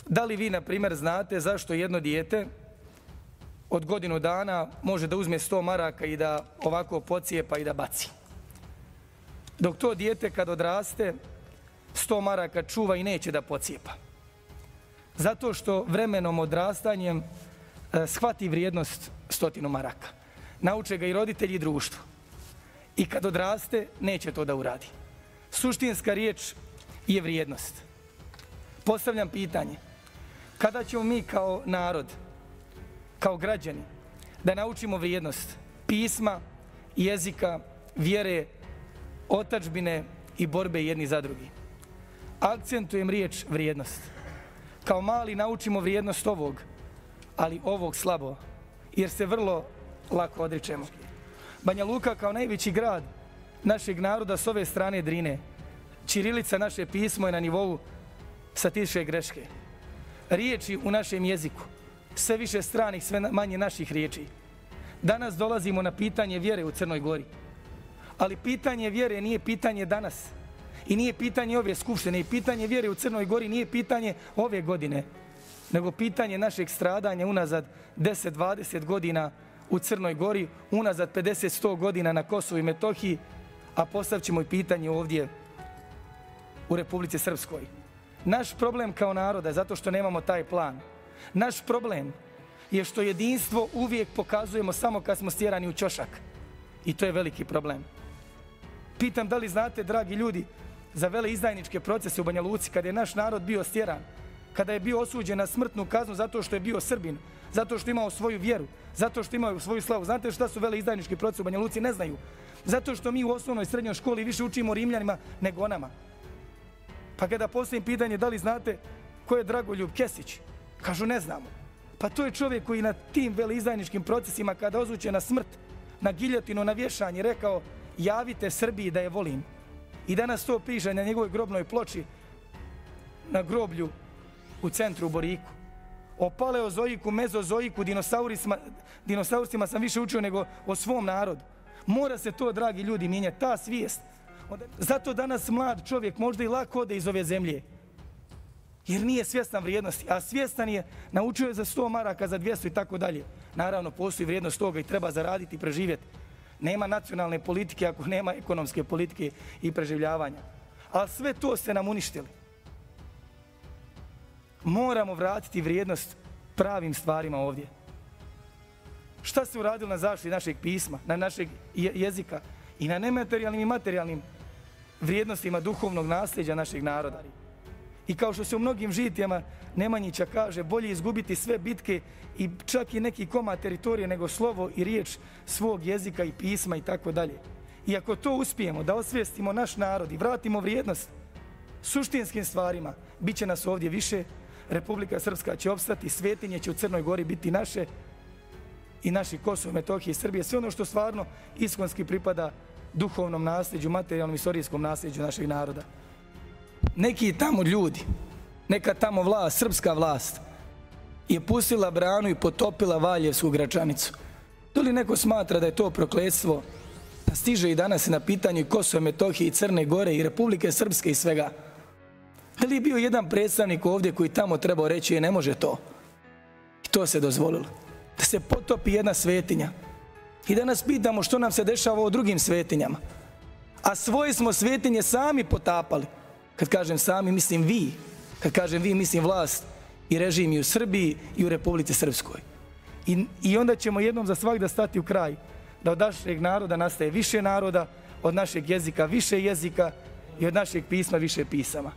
Da li vi, na primjer, znate zašto jedno dijete od godinu dana može da uzme 100 maraka i da ovako pocijepa i da baci? Dok to dijete kad odraste 100 maraka čuva i neće da pocijepa. Zato što vremenom odrastanjem shvati vrijednost 100 maraka. Nauče ga i roditelji i društvo. I kad odraste, neće to da uradi. Suštinska riječ je vrijednost. Postavljam pitanje. Kada ćemo mi kao narod, kao građani, da naučimo vrijednost pisma, jezika, vjere, otadžbine i borbe jedni za drugi? Akcentujem riječ vrijednost. Kao mali naučimo vrijednost ovog, ali ovog slabo, jer se vrlo lako odričemo. Banja Luka kao najveći grad našeg naroda s ove strane Drine, ćirilica naše pismo je na nivou statističke greške. Riječi u našem jeziku, sve više stranih, sve manje naših riječi. Danas dolazimo na pitanje vjere u Crnoj Gori. Ali pitanje vjere nije pitanje danas. I nije pitanje ove skupštine. I pitanje vjere u Crnoj Gori nije pitanje ove godine. Nego pitanje našeg stradanja unazad 10-20 godina u Crnoj Gori, unazad 50-100 godina na Kosovu i Metohiji, a postavit ćemo i pitanje ovdje u Republici Srpskoj. Naš problem kao naroda je zato što nemamo taj plan. Naš problem je što jedinstvo uvijek pokazujemo samo kad smo stjerani u ćošak. I to je veliki problem. Pitam da li znate, dragi ljudi, za veleizdajničke procese u Banja Luci, kada je naš narod bio stjeran, kada je bio osuđen na smrtnu kaznu zato što je bio Srbin, zato što je imao svoju vjeru, zato što je imao svoju slavu. Znate šta su veleizdajnički procesi u Banja Luci? Ne znaju. Zato što mi u osnovnoj i srednjoj školi više učimo Rimljanima nego o nama. Pa kada postavim pitanje da li znate ko je Dragoljub Kesić, kažu ne znamo. Pa to je čovjek koji na tim veleizdajničkim procesima kada osuđen na smrt, na giljotinu, na vješanje, rekao javite Srbiji da je volim. I danas to piše na njegovoj grobnoj ploči na groblju u centru u Boriku. O paleozoiku, mezozoiku, dinosaursima sam više učio nego o svom narodu. Mora se to, dragi ljudi, mijenjati, ta svijest. Zato danas mlad čovjek možda i lako ode iz ove zemlje. Jer nije svjestan vrijednosti, a svjestan je, naučio je za 100 maraka, za 200 i tako dalje. Naravno, postoji vrijednost toga i treba zaraditi i preživjeti. Nema nacionalne politike ako nema ekonomske politike i preživljavanja. Ali sve to ste nam uništili. Moramo vratiti vrijednost pravim stvarima ovdje. Šta se uradilo na zaštiti našeg pisma, na našeg jezika i na nematerijalnim i materijalnim vrijednostima duhovnog nasljeđa našeg naroda? I kao što se u mnogim žitijama Nemanjića kaže, bolje izgubiti sve bitke i čak i neki komad teritorije nego slovo i riječ svog jezika i pisma i tako dalje. I ako to uspijemo da osvijestimo naš narod i vratimo vrijednost suštinskim stvarima, bit će nas ovdje više, Republika Srpska će opstati, svetinje će u Crnoj Gori biti naše i naši Kosovo, Metohije i Srbije, sve ono što stvarno iskonski pripada duhovnom nasljeđu, materijalnom i istorijskom nasljeđu našeg naroda. Neki tamo ljudi, neka tamo vlast, srpska vlast, je pustila branu i potopila Valjevsku Gračanicu. Da li neko smatra da je to prokletstvo, da stiže i danas na pitanju Kosova, Metohije i Crne Gore i Republike Srpske i svega? Da li je bio jedan predstavnik ovdje koji tamo trebao reći ne može to? I to se dozvolilo. Da se potopi jedna svetinja. I danas pitamo što nam se dešava u drugim svetinjama. A svoje smo svetinje sami potapali. Kad kažem sami, mislim vi. Kad kažem vi, mislim vlast i režim i u Srbiji i u Republici Srpskoj. I onda ćemo jednom za svakda stati u kraj. Da od našeg naroda nastaje više naroda, od našeg jezika više jezika i od našeg pisma više pisama.